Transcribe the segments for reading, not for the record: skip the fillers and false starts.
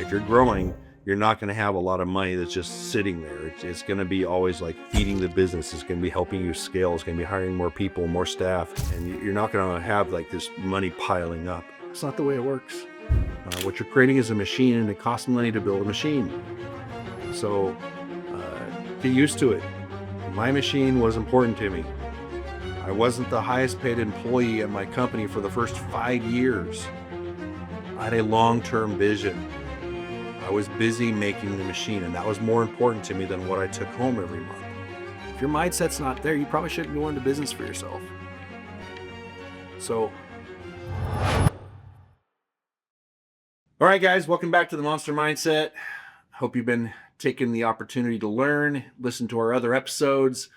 if you're growing, you're not going to have a lot of money that's just sitting there. It's going to be always like feeding the business. It's going to be helping you scale. It's going to be hiring more people, more staff, and you're not going to have like this money piling up. It's not the way it works. What you're creating is a machine, and it costs money to build a machine. So get used to it. My machine was important to me. I wasn't the highest paid employee at my company for the first 5 years. I had a long-term vision. I was busy making the machine, and that was more important to me than what I took home every month. If your mindset's not there, you probably shouldn't go into business for yourself. So, all right, guys, welcome back to the Monster Mindset. Hope you've been taking the opportunity to learn, listen to our other episodes,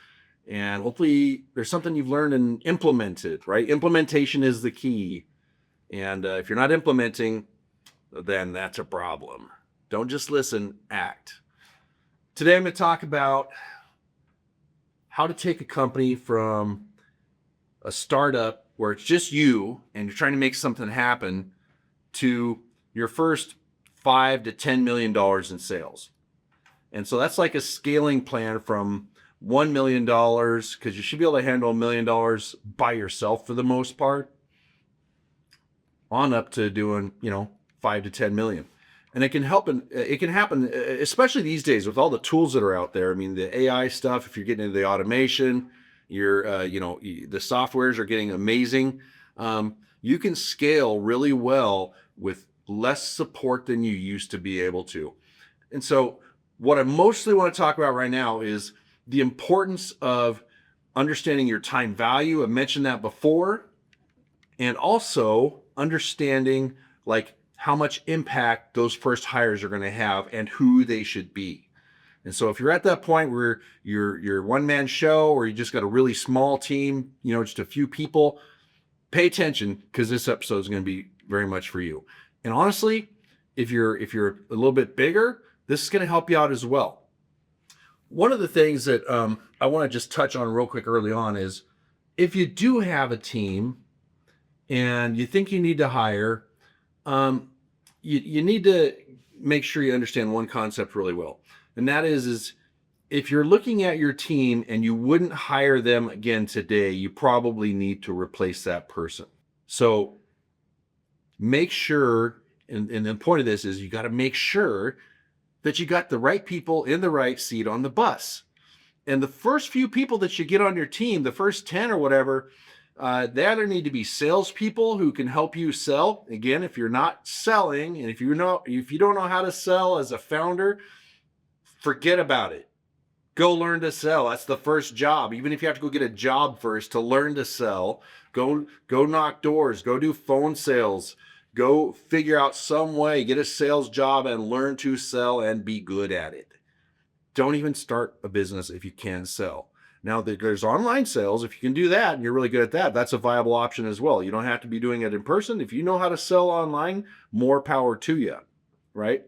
and hopefully there's something you've learned and implemented, right? Implementation is the key. And if you're not implementing, then that's a problem. Don't just listen, act. Today I'm going to talk about how to take a company from a startup where it's just you and you're trying to make something happen to your first $5 to $10 million in sales. And so that's like a scaling plan from $1 million, because you should be able to handle $1 million by yourself for the most part, on up to doing, 5 to 10 million. And it can happen, especially these days with all the tools that are out there. I mean, the AI stuff, if you're getting into the automation, the softwares are getting amazing. You can scale really well with less support than you used to be able to. And so what I mostly want to talk about right now is the importance of understanding your time value. I mentioned that before. And also understanding like how much impact those first hires are going to have and who they should be. And so if you're at that point where you're one-man show, or you just got a really small team, just a few people, pay attention, because this episode is going to be very much for you. And honestly, if you're a little bit bigger, this is going to help you out as well. One of the things that I want to just touch on real quick early on is, if you do have a team and you think you need to hire, you need to make sure you understand one concept really well. And that is if you're looking at your team and you wouldn't hire them again today, you probably need to replace that person. So make sure, and the point of this is, you got to make sure that you got the right people in the right seat on the bus. And the first few people that you get on your team, the first 10 or whatever, they either need to be salespeople who can help you sell. Again, if you're not selling, and if you don't know how to sell as a founder, forget about it. Go learn to sell. That's the first job. Even if you have to go get a job first to learn to sell, go knock doors, go do phone sales, go figure out some way, get a sales job and learn to sell and be good at it. Don't even start a business if you can't sell. Now, there's online sales. If you can do that and you're really good at that, that's a viable option as well. You don't have to be doing it in person. If you know how to sell online, more power to you, right?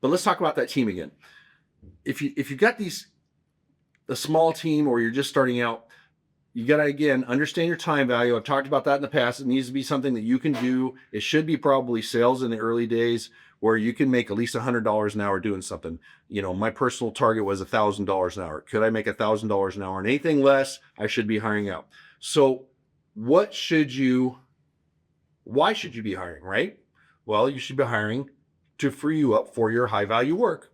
But let's talk about that team again. If you've got a small team, or you're just starting out, you got to, again, understand your time value. I've talked about that in the past. It needs to be something that you can do. It should be probably sales in the early days, where you can make at least $100 an hour doing something. My personal target was $1,000 an hour. Could I make $1,000 an hour? And anything less, I should be hiring out. So why should you be hiring, right? Well, you should be hiring to free you up for your high value work.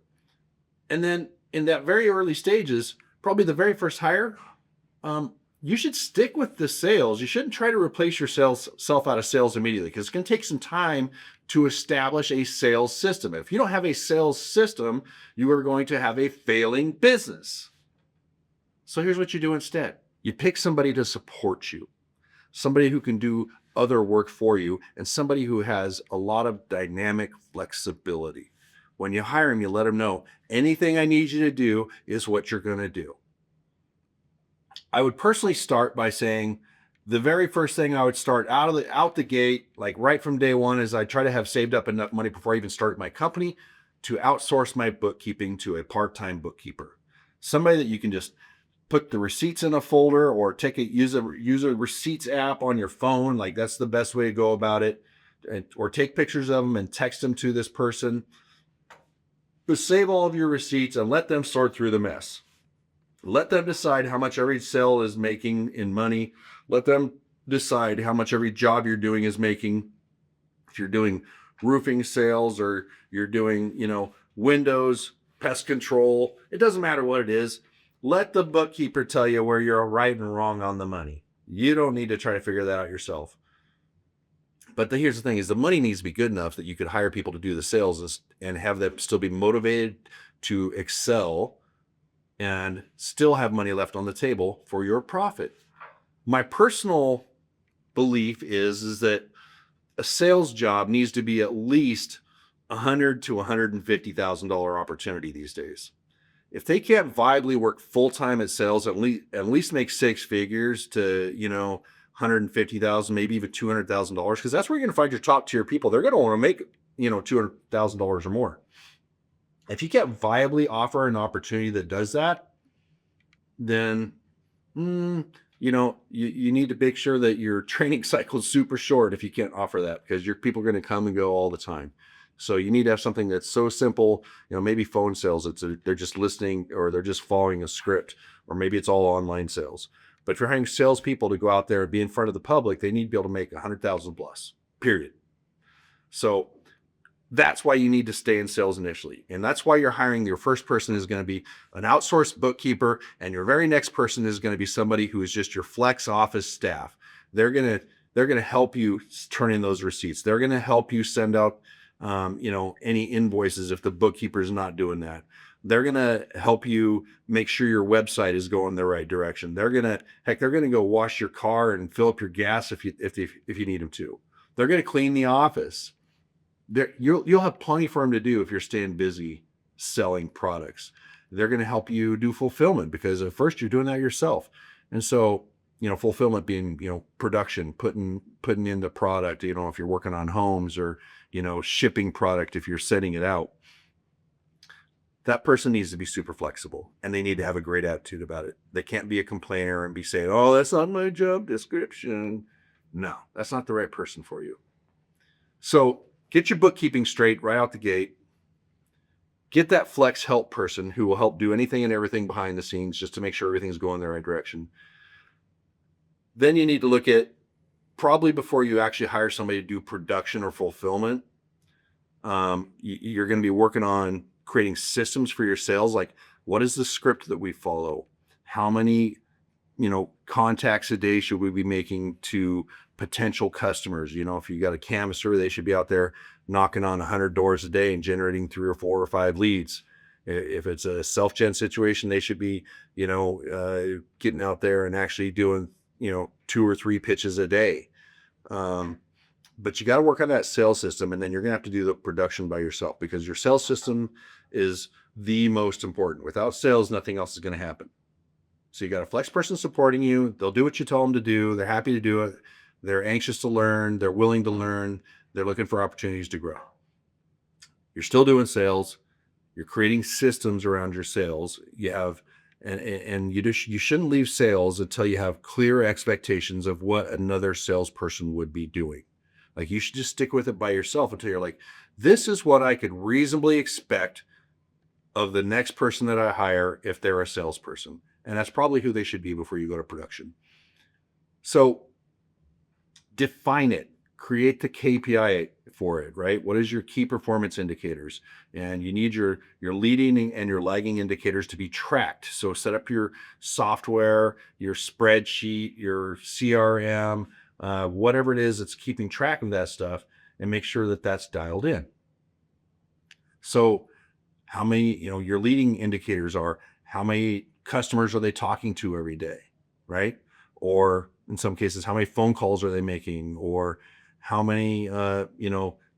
And then in that very early stages, probably the very first hire, you should stick with the sales. You shouldn't try to replace yourself out of sales immediately, because it's going to take some time to establish a sales system. If you don't have a sales system, you are going to have a failing business. So here's what you do instead. You pick somebody to support you, somebody who can do other work for you, and somebody who has a lot of dynamic flexibility. When you hire them, you let them know, anything I need you to do is what you're going to do. I would personally start by saying, the very first thing I would start out the gate, like right from day one, is I try to have saved up enough money before I even started my company to outsource my bookkeeping to a part-time bookkeeper. Somebody that you can just put the receipts in a folder, or use a receipts app on your phone. Like, that's the best way to go about it. or take pictures of them and text them to this person. But save all of your receipts and let them sort through the mess. Let them decide how much every sale is making in money. Let them decide how much every job you're doing is making. If you're doing roofing sales or you're doing, windows, pest control, it doesn't matter what it is. Let the bookkeeper tell you where you're right and wrong on the money. You don't need to try to figure that out yourself. But here's the thing is the money needs to be good enough that you could hire people to do the sales and have them still be motivated to excel and still have money left on the table for your profit. My personal belief is that a sales job needs to be at least $100,000 to $150,000 opportunity these days. If they can't viably work full-time at sales, at least make six figures to, $150,000, maybe even $200,000, because that's where you're going to find your top tier people. They're going to want to make, $200,000 or more. If you can't viably offer an opportunity that does that, then, you need to make sure that your training cycle is super short if you can't offer that, because your people are going to come and go all the time. So you need to have something that's so simple, maybe phone sales. They're just listening or they're just following a script, or maybe it's all online sales. But if you're hiring salespeople to go out there and be in front of the public, they need to be able to make 100,000 plus, period. So that's why you need to stay in sales initially. And that's why you're hiring your first person is going to be an outsourced bookkeeper. And your very next person is going to be somebody who is just your flex office staff. They're going to help you turn in those receipts. They're going to help you send out, any invoices if the bookkeeper is not doing that. They're going to help you make sure your website is going the right direction. They're going to go wash your car and fill up your gas if you need them to. They're going to clean the office. You'll have plenty for them to do if you're staying busy selling products. They're going to help you do fulfillment, because at first you're doing that yourself. And so, fulfillment being, production, putting in the product, if you're working on homes, or, shipping product if you're sending it out. That person needs to be super flexible, and they need to have a great attitude about it. They can't be a complainer and be saying, "Oh, that's not my job description." No, that's not the right person for you. So get your bookkeeping straight right out the gate. Get that flex help person who will help do anything and everything behind the scenes just to make sure everything's going the right direction. Then you need to look at, probably before you actually hire somebody to do production or fulfillment, you're going to be working on creating systems for your sales. Like, what is the script that we follow? How many, contacts a day should we be making to potential customers? If you got a canvasser, they should be out there knocking on 100 doors a day and generating 3 or 4 or 5 leads. If it's a self-gen situation, they should be, getting out there and actually doing, 2 or 3 pitches a day. But you got to work on that sales system, and then you're going to have to do the production by yourself, because your sales system is the most important. Without sales, nothing else is going to happen. So you got a flex person supporting you. They'll do what you tell them to do. They're happy to do it. They're anxious to learn. They're willing to learn. They're looking for opportunities to grow. You're still doing sales. You're creating systems around your sales. You have, and you shouldn't leave sales until you have clear expectations of what another salesperson would be doing. Like, you should just stick with it by yourself until you're like, this is what I could reasonably expect of the next person that I hire if they're a salesperson. And that's probably who they should be before you go to production. So define it, create the KPI for it, right? What is your key performance indicators? And you need your leading and your lagging indicators to be tracked. So set up your software, your spreadsheet, your CRM, whatever it is that's keeping track of that stuff, and make sure that that's dialed in. So how many, your leading indicators are, how many customers are they talking to every day, right? Or in some cases, how many phone calls are they making, or how many,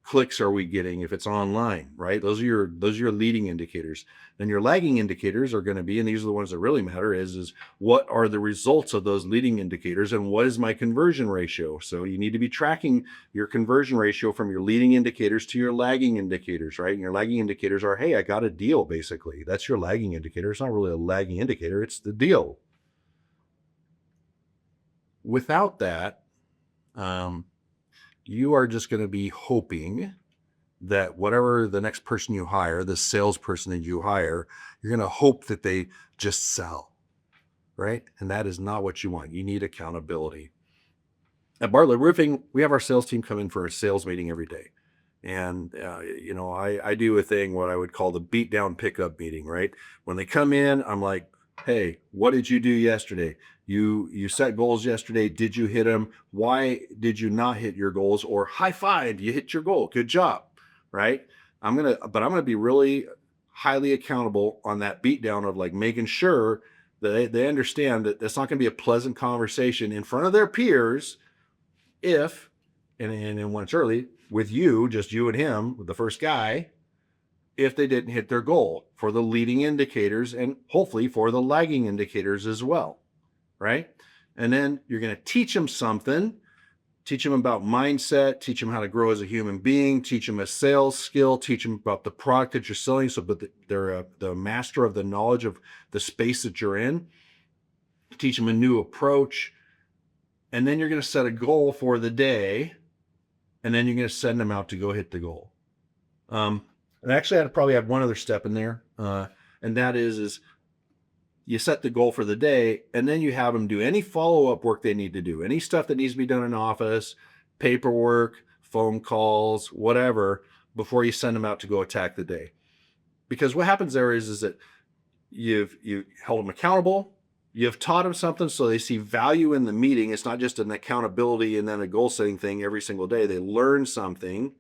clicks are we getting if it's online, right? Those are your leading indicators. Then your lagging indicators are going to be, and these are the ones that really matter, is what are the results of those leading indicators, and what is my conversion ratio? So you need to be tracking your conversion ratio from your leading indicators to your lagging indicators, right? And your lagging indicators are, hey, I got a deal, basically. That's your lagging indicator. It's not really a lagging indicator, it's the deal. Without that, you are just going to be hoping that whatever the next person you hire, the salesperson that you hire, you're going to hope that they just sell, right? And that is not what you want. You need accountability. At Bartlett Roofing, we have our sales team come in for a sales meeting every day. And, I do a thing, what I would call the beat down pickup meeting, right? When they come in, I'm like, hey, what did you do yesterday? You set goals yesterday. Did you hit them? Why did you not hit your goals? Or high five, you hit your goal. Good job, right? I'm going to be really highly accountable on that beat down of like making sure that they understand that that's not going to be a pleasant conversation in front of their peers if, and when it's early, with you, just you and him, with the first guy, if they didn't hit their goal for the leading indicators and hopefully for the lagging indicators as well, right? And then you're going to teach them something, teach them about mindset, teach them how to grow as a human being, teach them a sales skill, teach them about the product that you're selling, so that they're the master of the knowledge of the space that you're in, teach them a new approach, and then you're going to set a goal for the day, and then you're going to send them out to go hit the goal. And actually, I'd probably add one other step in there, and that is you set the goal for the day, and then you have them do any follow-up work they need to do, any stuff that needs to be done in office, paperwork, phone calls, whatever, before you send them out to go attack the day. Because what happens there is that you held them accountable, you've taught them something so they see value in the meeting. It's not just an accountability and then a goal setting thing every single day. They learn something.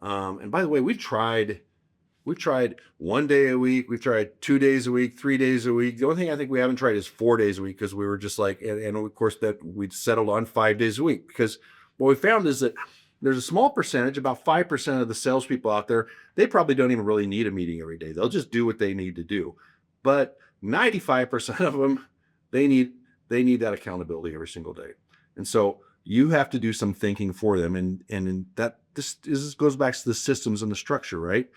And by the way, we've tried 1 day a week. We've tried 2 days a week, 3 days a week. The only thing I think we haven't tried is 4 days a week, because we were just like, and of course that we'd settled on 5 days a week, because what we found is that there's a small percentage, about 5% of the salespeople out there, they probably don't even really need a meeting every day. They'll just do what they need to do. But 95% of them, they need that accountability every single day. And so you have to do some thinking for them. And that this goes back to the systems and the structure, right?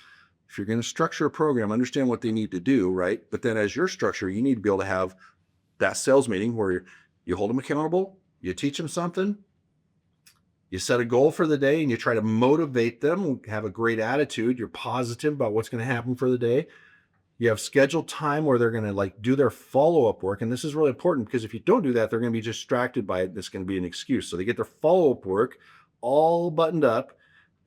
If you're going to structure a program, understand what they need to do, right? But then as your structure, you need to be able to have that sales meeting where you hold them accountable, you teach them something, you set a goal for the day, and you try to motivate them, have a great attitude. You're positive about what's going to happen for the day. You have scheduled time where they're going to like do their follow-up work. And this is really important, because if you don't do that, they're going to be distracted by it. It's going to be an excuse. So they get their follow-up work all buttoned up,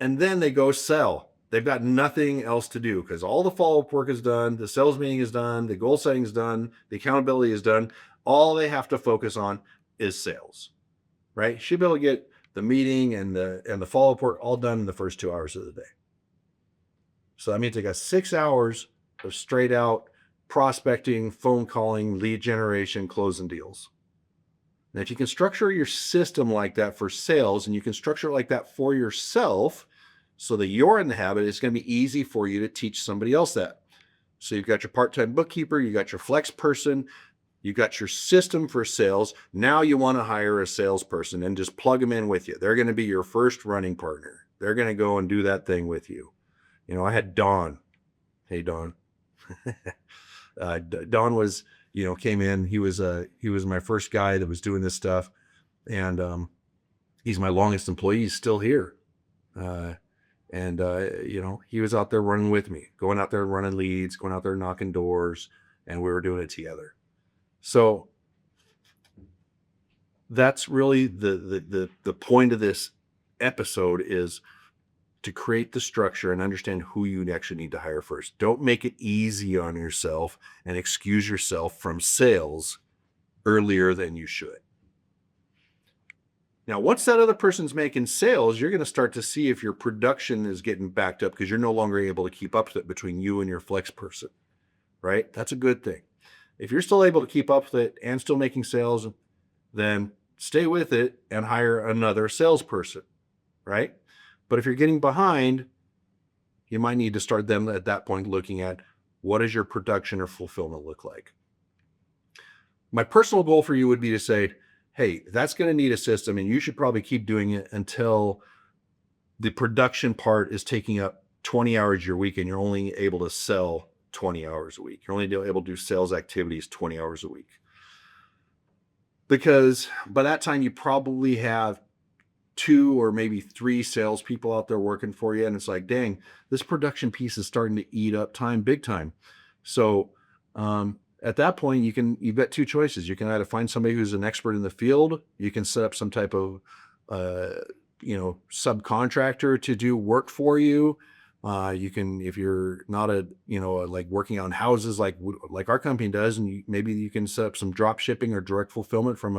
and then they go sell. They've got nothing else to do, because all the follow-up work is done. The sales meeting is done. The goal setting is done. The accountability is done. All they have to focus on is sales, right? You should be able to get the meeting and the follow-up work all done in the first 2 hours of the day. So that means they got 6 hours of straight out prospecting, phone calling, lead generation, closing deals. And if you can structure your system like that for sales, and you can structure it like that for yourself so that you're in the habit, it's going to be easy for you to teach somebody else that. So you've got your part-time bookkeeper, you got your flex person, you got your system for sales. Now you want to hire a salesperson and just plug them in with you. They're going to be your first running partner. They're going to go and do that thing with you. I had Don. Hey, Don. Don was, came in. He was my first guy that was doing this stuff, and he's my longest employee. He's still here, and he was out there running with me, going out there running leads, going out there knocking doors, and we were doing it together. So that's really the point of this episode, is to create the structure and understand who you actually need to hire first. Don't make it easy on yourself and excuse yourself from sales earlier than you should. Now, once that other person's making sales, you're going to start to see if your production is getting backed up, because you're no longer able to keep up with it between you and your flex person, right? That's a good thing. If you're still able to keep up with it and still making sales, then stay with it and hire another salesperson, right? But if you're getting behind, you might need to start them at that point looking at, what does your production or fulfillment look like? My personal goal for you would be to say, hey, that's going to need a system, and you should probably keep doing it until the production part is taking up 20 hours your week and you're only able to sell 20 hours a week. You're only able to do sales activities 20 hours a week. Because by that time, you probably have 2 or maybe 3 salespeople out there working for you, and it's like, dang, this production piece is starting to eat up time big time. So at that point, you've got 2 choices. You can either find somebody who's an expert in the field, you can set up some type of uh, subcontractor to do work for you. You can, if you're not like working on houses like our company does, and maybe you can set up some drop shipping or direct fulfillment from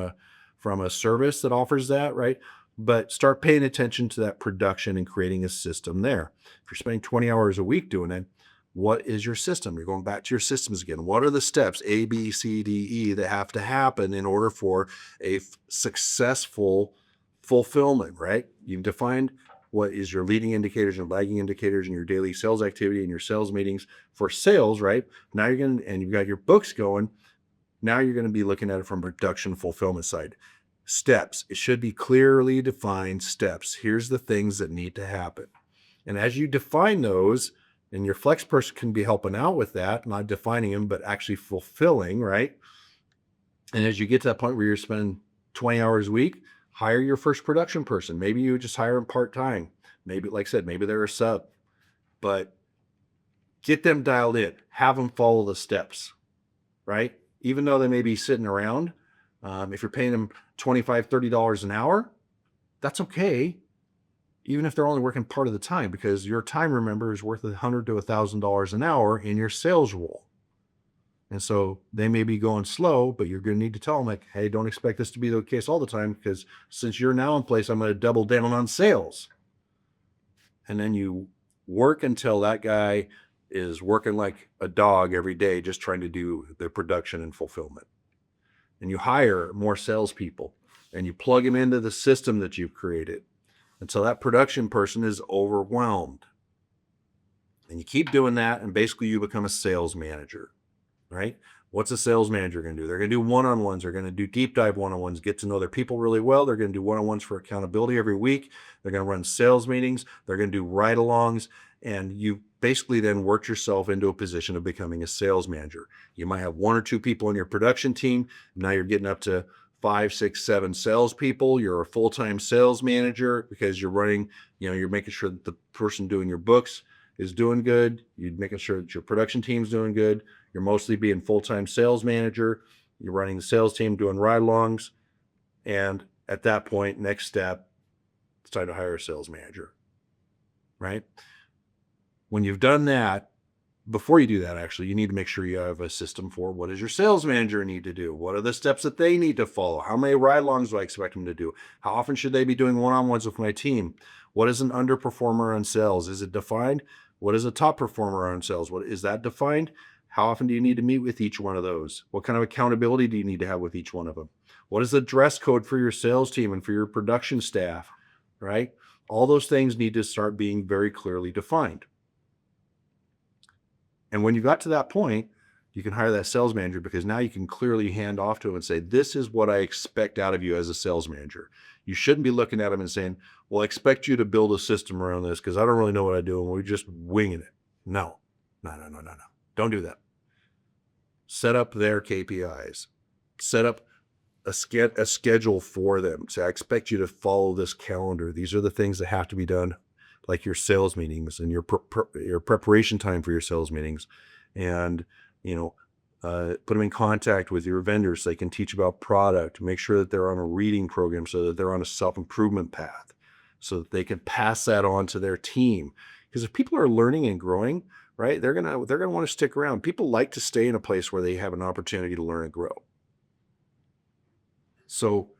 a service that offers that, right? But start paying attention to that production and creating a system there. If you're spending 20 hours a week doing it, what is your system? You're going back to your systems again. What are the steps A, B, C, D, E that have to happen in order for a successful fulfillment, right? You've defined what is your leading indicators and lagging indicators in your daily sales activity and your sales meetings for sales, right? Now and you've got your books going. Now you're going to be looking at it from production fulfillment side. Steps. It should be clearly defined steps. Here's the things that need to happen. And as you define those, and your flex person can be helping out with that, not defining them, but actually fulfilling, right? And as you get to that point where you're spending 20 hours a week, hire your first production person. Maybe you just hire them part-time. Maybe, like I said, maybe they're a sub, but get them dialed in, have them follow the steps, right? Even though they may be sitting around, if you're paying them $25, $30 an hour, that's okay. Even if they're only working part of the time, because your time, remember, is worth $100 to $1,000 an hour in your sales role. And so they may be going slow, but you're going to need to tell them, like, hey, don't expect this to be the case all the time, because since you're now in place, I'm going to double down on sales. And then you work until that guy is working like a dog every day, just trying to do the production and fulfillment. And you hire more salespeople and you plug them into the system that you've created until that production person is overwhelmed. And you keep doing that, and basically you become a sales manager, right? What's a sales manager going to do? They're going to do one-on-ones. They're going to do deep dive one-on-ones, get to know their people really well. They're going to do one-on-ones for accountability every week. They're going to run sales meetings. They're going to do ride-alongs. And you basically then work yourself into a position of becoming a sales manager. You might have 1 or 2 people in your production team. Now you're getting up to 5, 6, 7 salespeople. You're a full-time sales manager because you're running, you're making sure that the person doing your books is doing good. You're making sure that your production team's doing good. You're mostly being full-time sales manager. You're running the sales team, doing ride-alongs. And at that point, next step, it's time to hire a sales manager, right? When you've done that, before you do that, actually, you need to make sure you have a system for what does your sales manager need to do? What are the steps that they need to follow? How many ride-alongs do I expect them to do? How often should they be doing one-on-ones with my team? What is an underperformer on sales? Is it defined? What is a top performer on sales? What is that defined? How often do you need to meet with each one of those? What kind of accountability do you need to have with each one of them? What is the dress code for your sales team and for your production staff, right? All those things need to start being very clearly defined. And when you got to that point, you can hire that sales manager, because now you can clearly hand off to him and say, this is what I expect out of you as a sales manager. You shouldn't be looking at him and saying, well, I expect you to build a system around this because I don't really know what I do and we're just winging it. No. Don't do that. Set up their KPIs. Set up a schedule for them. Say, I expect you to follow this calendar. These are the things that have to be done, like your sales meetings and your preparation time for your sales meetings. And, put them in contact with your vendors so they can teach about product. Make sure that they're on a reading program so that they're on a self-improvement path so that they can pass that on to their team. Because if people are learning and growing, right, they're gonna want to stick around. People like to stay in a place where they have an opportunity to learn and grow. So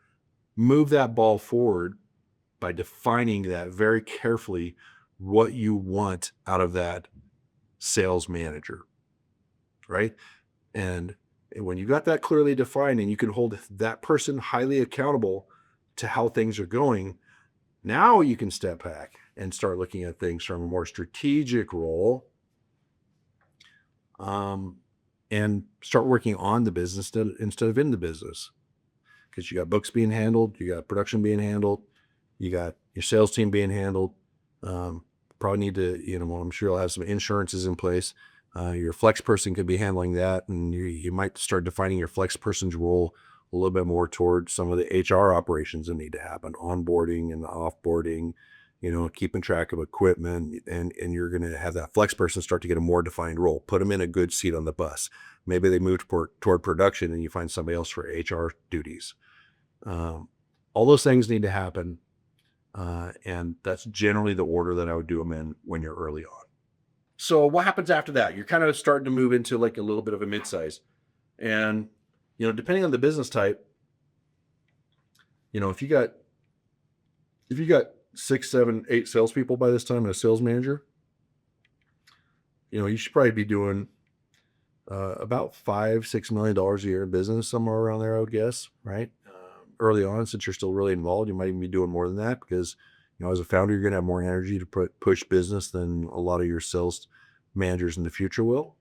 move that ball forward by defining that very carefully, what you want out of that sales manager, right? And when you got that clearly defined and you can hold that person highly accountable to how things are going, now you can step back and start looking at things from a more strategic role, and start working on the business instead of in the business. Because you got books being handled, you got production being handled, you got your sales team being handled. Probably need to, I'm sure you'll have some insurances in place. Your flex person could be handling that, and you might start defining your flex person's role a little bit more toward some of the HR operations that need to happen, onboarding and offboarding, keeping track of equipment, and you're going to have that flex person start to get a more defined role. Put them in a good seat on the bus. Maybe they move toward production and you find somebody else for HR duties. All those things need to happen. And that's generally the order that I would do them in when you're early on. So what happens after that? You're kind of starting to move into like a little bit of a mid-size. And, depending on the business type, if you got 6, 7, 8 salespeople by this time and a sales manager, you should probably be doing about $5-6 million a year in business, somewhere around there, I would guess, right? Early on, since you're still really involved, you might even be doing more than that because, as a founder, you're going to have more energy to push business than a lot of your sales managers in the future will.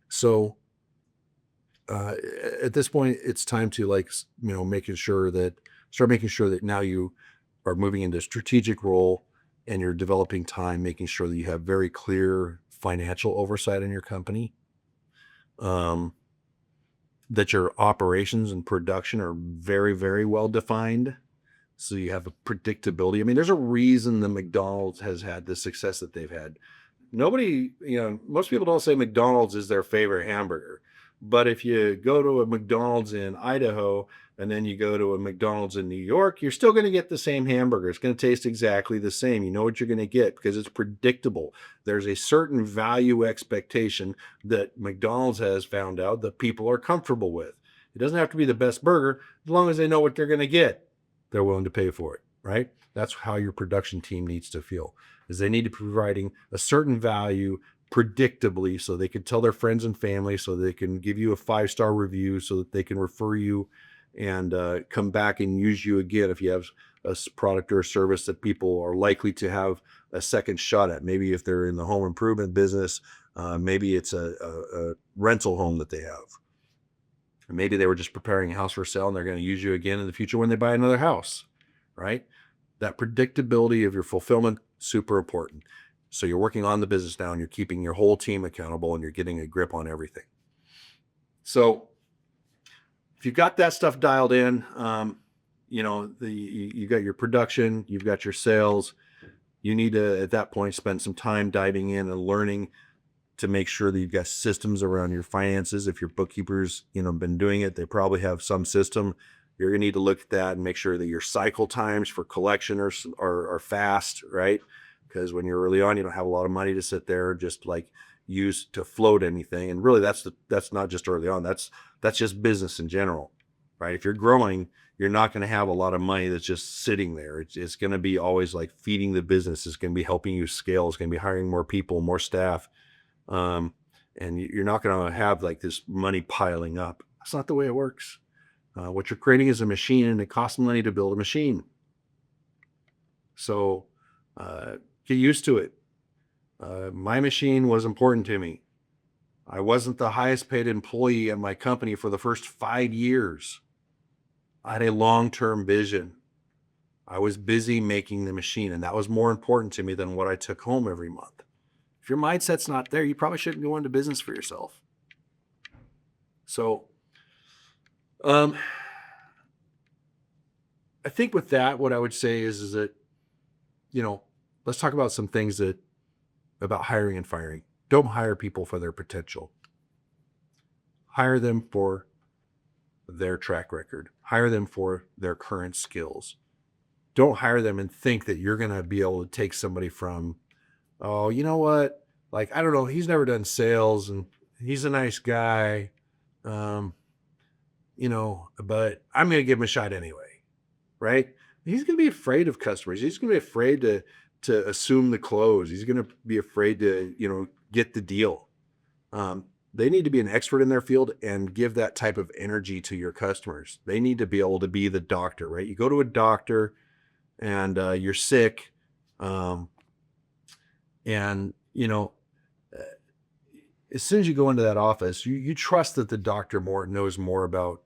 So at this point, it's time to start making sure that now you are moving into a strategic role and you're developing time, making sure that you have very clear financial oversight in your company. That your operations and production are very, very well defined. So you have a predictability. I mean, there's a reason the McDonald's has had the success that they've had. Most people don't say McDonald's is their favorite hamburger. But if you go to a McDonald's in Idaho and then you go to a McDonald's in New York, you're still going to get the same hamburger. It's going to taste exactly the same. You know what you're going to get because it's predictable. There's a certain value expectation that McDonald's has found out that people are comfortable with. It doesn't have to be the best burger as long as they know what they're going to get. They're willing to pay for it, right? That's how your production team needs to feel, is they need to be providing a certain value predictably so they can tell their friends and family, so they can give you a 5-star review, so that they can refer you and come back and use you again if you have a product or a service that people are likely to have a second shot at. Maybe if they're in the home improvement business, maybe it's a rental home that they have. Or maybe they were just preparing a house for sale and they're going to use you again in the future when they buy another house, right? That predictability of your fulfillment, super important. So you're working on the business now and you're keeping your whole team accountable and you're getting a grip on everything. So if you've got that stuff dialed in, you got your production, you've got your sales, you need to, at that point, spend some time diving in and learning to make sure that you've got systems around your finances. If your bookkeeper's, been doing it, they probably have some system. You're going to need to look at that and make sure that your cycle times for collection are fast, right? Because when you're early on, you don't have a lot of money to sit there just like use to float anything. And really that's not just early on. That's just business in general, right? If you're growing, you're not going to have a lot of money that's just sitting there. It's going to be always like feeding the business. It's going to be helping you scale. It's going to be hiring more people, more staff. And you're not going to have like this money piling up. That's not the way it works. What you're creating is a machine, and it costs money to build a machine. So get used to it. My machine was important to me. I wasn't the highest paid employee at my company for the first 5 years. I had a long-term vision. I was busy making the machine, and that was more important to me than what I took home every month. If your mindset's not there, you probably shouldn't go into business for yourself. So, I think with that, what I would say is that, let's talk about some things about hiring and firing. Don't hire people for their potential. Hire them for their track record. Hire them for their current skills. Don't hire them and think that you're going to be able to take somebody from, oh, you know what? Like, I don't know, he's never done sales and he's a nice guy, but I'm going to give him a shot anyway, right? He's going to be afraid of customers. He's going to be afraid to assume the close. He's going to be afraid to, get the deal. They need to be an expert in their field and give that type of energy to your customers. They need to be able to be the doctor, right? You go to a doctor and you're sick, and as soon as you go into that office, you trust that the doctor knows more about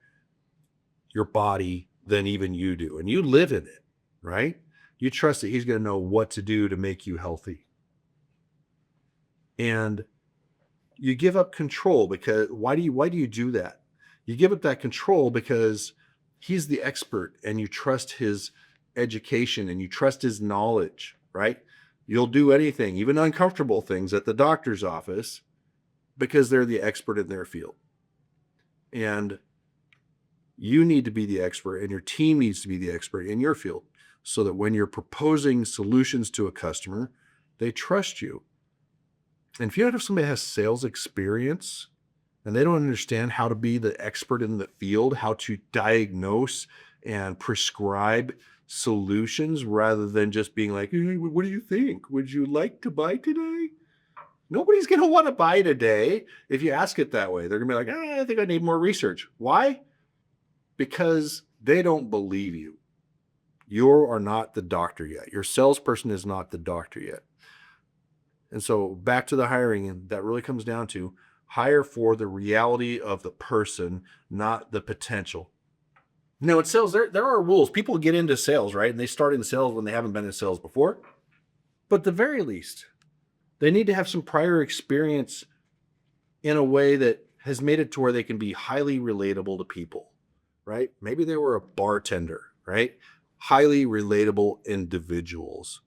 your body than even you do, and you live in it, right? You trust that he's going to know what to do to make you healthy. And you give up control because why do you do that? You give up that control because he's the expert and you trust his education and you trust his knowledge, right? You'll do anything, even uncomfortable things at the doctor's office because they're the expert in their field. And you need to be the expert and your team needs to be the expert in your field so that when you're proposing solutions to a customer, they trust you. And if you have somebody that has sales experience and they don't understand how to be the expert in the field, how to diagnose and prescribe solutions rather than just being like, hey, what do you think? Would you like to buy today? Nobody's going to want to buy today if you ask it that way. They're going to be like, I think I need more research. Why? Because they don't believe you. You are not the doctor yet. Your salesperson is not the doctor yet. And so back to the hiring, and that really comes down to hire for the reality of the person, not the potential. Now, in sales, there are rules. People get into sales, right? And they start in sales when they haven't been in sales before. But at the very least, they need to have some prior experience in a way that has made it to where they can be highly relatable to people, right? Maybe they were a bartender, right? Highly relatable individuals.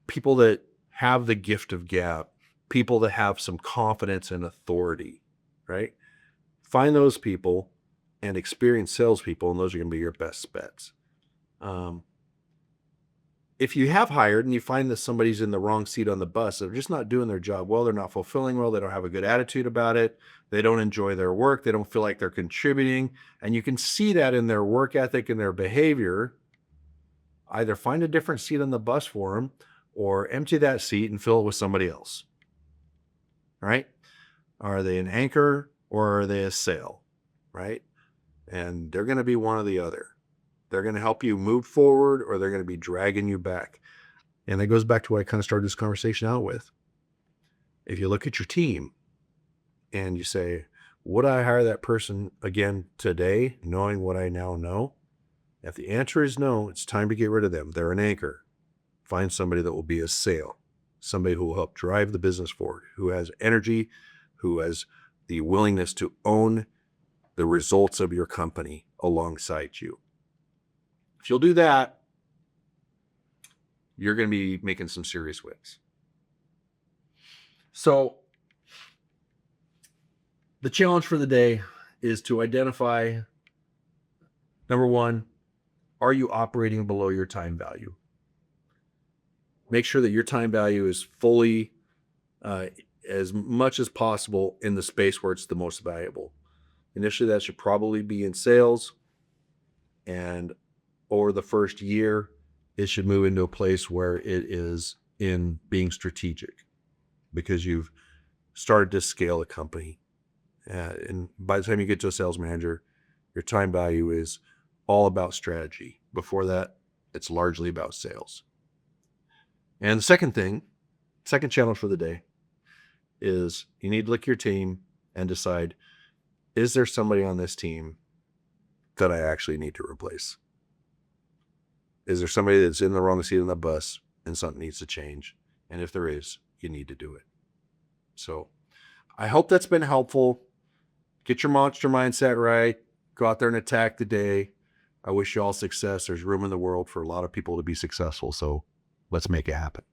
People that have the gift of gab, people that have some confidence and authority, right? Find those people and experienced salespeople, and those are going to be your best bets. If you have hired and you find that somebody's in the wrong seat on the bus, they're just not doing their job well, they're not fulfilling well, they don't have a good attitude about it, they don't enjoy their work, they don't feel like they're contributing, and you can see that in their work ethic and their behavior, either find a different seat on the bus for them or empty that seat and fill it with somebody else, right? Are they an anchor or are they a sail, right? And they're going to be one or the other. They're going to help you move forward or they're going to be dragging you back. And that goes back to what I kind of started this conversation out with. If you look at your team and you say, would I hire that person again today, knowing what I now know? If the answer is no, it's time to get rid of them. They're an anchor. Find somebody that will be a sail, somebody who will help drive the business forward, who has energy, who has the willingness to own the results of your company alongside you. If you'll do that, you're going to be making some serious wins. So the challenge for the day is to identify, number one, are you operating below your time value? Make sure that your time value is fully, as much as possible in the space where it's the most valuable. Initially, that should probably be in sales, and over the first year, it should move into a place where it is in being strategic because you've started to scale a company. And by the time you get to a sales manager, your time value is all about strategy. Before that, it's largely about sales. And the second challenge for the day is you need to look at your team and decide, is there somebody on this team that I actually need to replace? Is there somebody that's in the wrong seat on the bus and something needs to change? And if there is, you need to do it. So I hope that's been helpful. Get your monster mindset right. Go out there and attack the day. I wish you all success. There's room in the world for a lot of people to be successful. So let's make it happen.